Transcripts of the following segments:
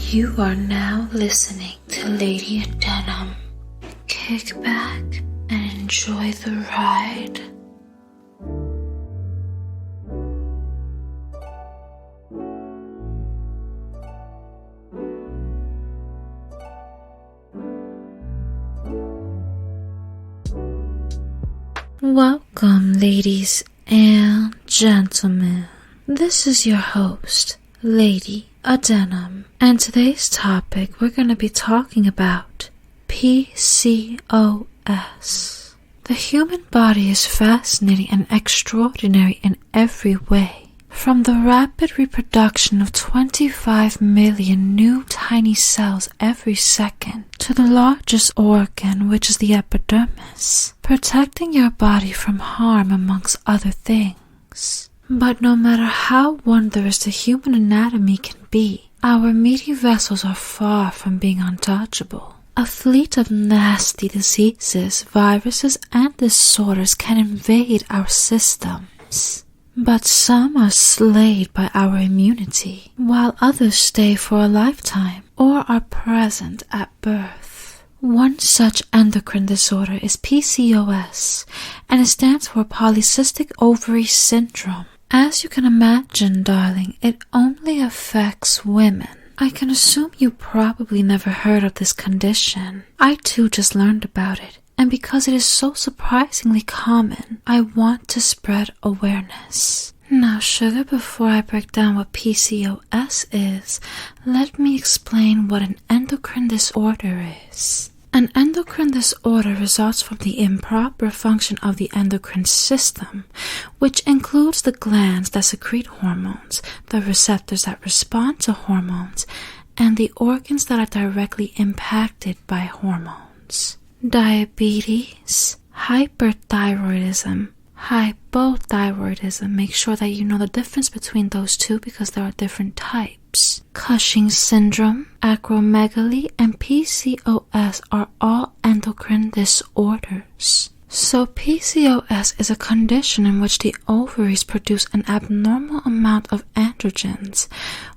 You are now listening to Lady in Denim. Kick back and enjoy the ride. Welcome, ladies and gentlemen. This is your host, Lady Denim, and today's topic we're going to be talking about PCOS. The human body is fascinating and extraordinary in every way. From the rapid reproduction of 25 million new tiny cells every second to the largest organ, which is the epidermis, protecting your body from harm amongst other things. But no matter how wondrous the human anatomy can be, our meaty vessels are far from being untouchable. A fleet of nasty diseases, viruses, and disorders can invade our systems. But some are slayed by our immunity, while others stay for a lifetime or are present at birth. One such endocrine disorder is PCOS, and it stands for Polycystic Ovary Syndrome. As you can imagine, darling, it only affects women. I can assume you probably never heard of this condition. I too just learned about it, and because it is so surprisingly common, I want to spread awareness. Now, sugar, before I break down what PCOS is, let me explain what an endocrine disorder is. An endocrine disorder results from the improper function of the endocrine system, which includes the glands that secrete hormones, the receptors that respond to hormones, and the organs that are directly impacted by hormones. Diabetes, hyperthyroidism, hypothyroidism. Make sure that you know the difference between those two because there are different types. Cushing syndrome, acromegaly, and PCOS are all endocrine disorders. So PCOS is a condition in which the ovaries produce an abnormal amount of androgens,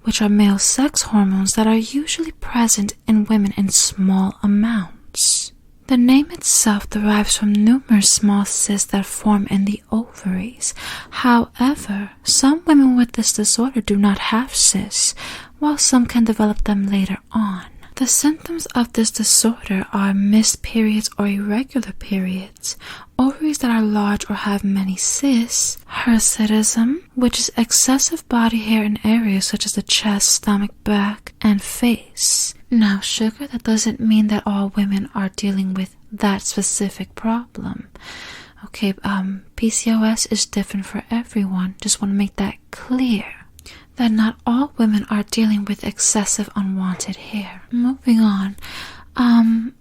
which are male sex hormones that are usually present in women in small amounts. The name itself derives from numerous small cysts that form in the ovaries. However, some women with this disorder do not have cysts, while some can develop them later on. The symptoms of this disorder are missed periods or irregular periods, ovaries that are large or have many cysts, hirsutism, which is excessive body hair in areas such as the chest, stomach, back, and face. Now, sugar, that doesn't mean that all women are dealing with that specific problem. Okay, PCOS is different for everyone. Just want to make that clear, that not all women are dealing with excessive unwanted hair. Moving on,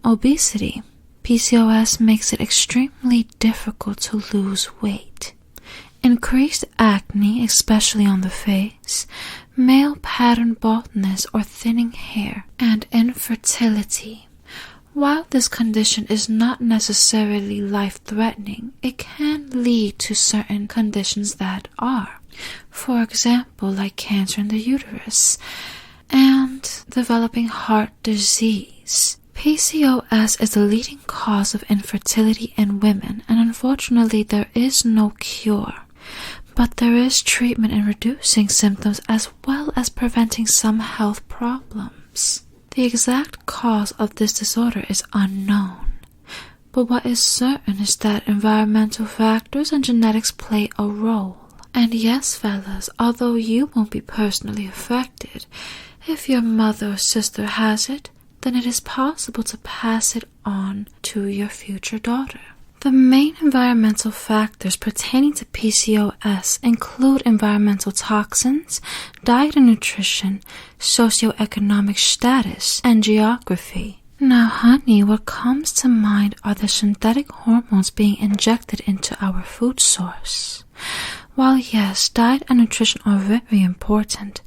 obesity. PCOS makes it extremely difficult to lose weight. Increased acne, especially on the face, male pattern baldness or thinning hair, and infertility. While this condition is not necessarily life-threatening, it can lead to certain conditions that are. For example, like cancer in the uterus and developing heart disease. PCOS is the leading cause of infertility in women, and unfortunately there is no cure. But there is treatment in reducing symptoms as well as preventing some health problems. The exact cause of this disorder is unknown, but what is certain is that environmental factors and genetics play a role. And yes, fellas, although you won't be personally affected, if your mother or sister has it, then it is possible to pass it on to your future daughter. The main environmental factors pertaining to PCOS include environmental toxins, diet and nutrition, socioeconomic status, and geography. Now, honey, what comes to mind are the synthetic hormones being injected into our food source. While yes, diet and nutrition are very important,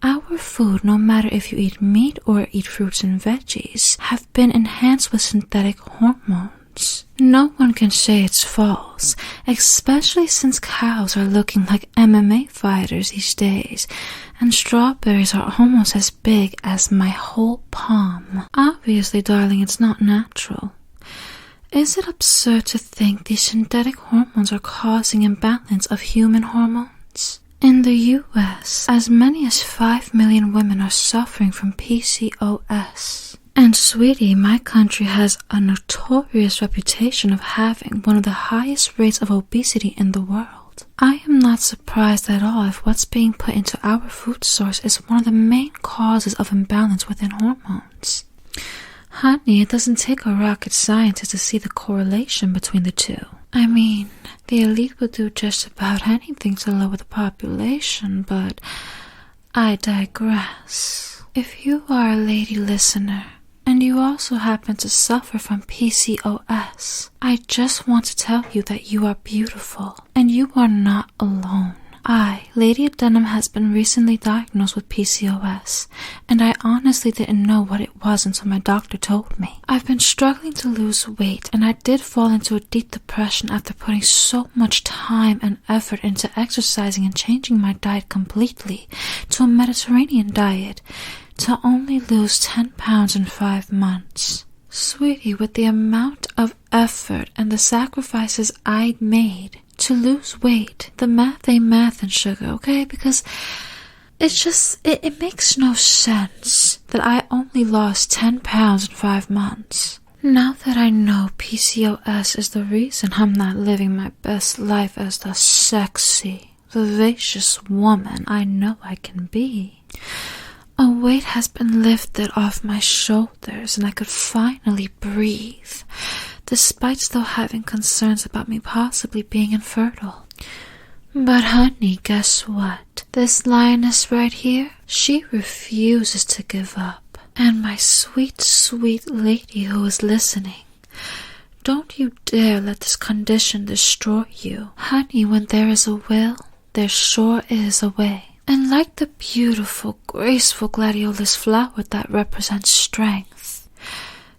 our food, no matter if you eat meat or eat fruits and veggies, have been enhanced with synthetic hormones. hormones. No one can say it's false, especially since cows are looking like MMA fighters these days, and strawberries are almost as big as my whole palm. Obviously, darling, it's not natural. Is it absurd to think these synthetic hormones are causing imbalance of human hormones? In the US, as many as 5 million women are suffering from PCOS. And sweetie, my country has a notorious reputation of having one of the highest rates of obesity in the world. I am not surprised at all if what's being put into our food source is one of the main causes of imbalance within hormones. Honey, it doesn't take a rocket scientist to see the correlation between the two. I mean, the elite would do just about anything to lower the population, but I digress. If you are a lady listener, and you also happen to suffer from PCOS, I just want to tell you that you are beautiful, and you are not alone. I, Lady Adenum, has been recently diagnosed with PCOS, and I honestly didn't know what it was until my doctor told me. I've been struggling to lose weight, and I did fall into a deep depression after putting so much time and effort into exercising and changing my diet completely to a Mediterranean diet to only lose 10 pounds in 5 months. Sweetie, with the amount of effort and the sacrifices I made to lose weight, the math ain't math and sugar, okay? Because it makes no sense that I only lost 10 pounds in 5 months. Now that I know PCOS is the reason I'm not living my best life as the sexy, vivacious woman I know I can be, a weight has been lifted off my shoulders and I could finally breathe, despite still having concerns about me possibly being infertile. But honey, guess what? This lioness right here, she refuses to give up. And my sweet, sweet lady who is listening, don't you dare let this condition destroy you. Honey, when there is a will, there sure is a way. And like the beautiful, graceful gladiolus flower that represents strength,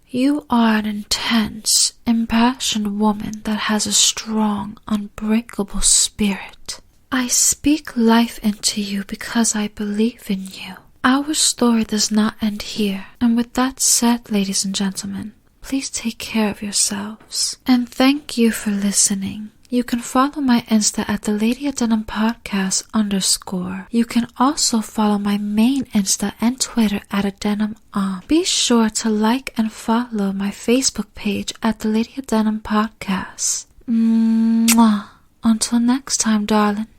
you are an intense, impassioned woman that has a strong, unbreakable spirit. I speak life into you because I believe in you. Our story does not end here. And with that said, ladies and gentlemen, please take care of yourselves. And thank you for listening. You can follow my Insta at the Lady Adenum Podcast _. You can also follow my main Insta and Twitter at Adenum. Be sure to like and follow my Facebook page at the Lady Adenum Podcast. Mwah. Until next time, darling.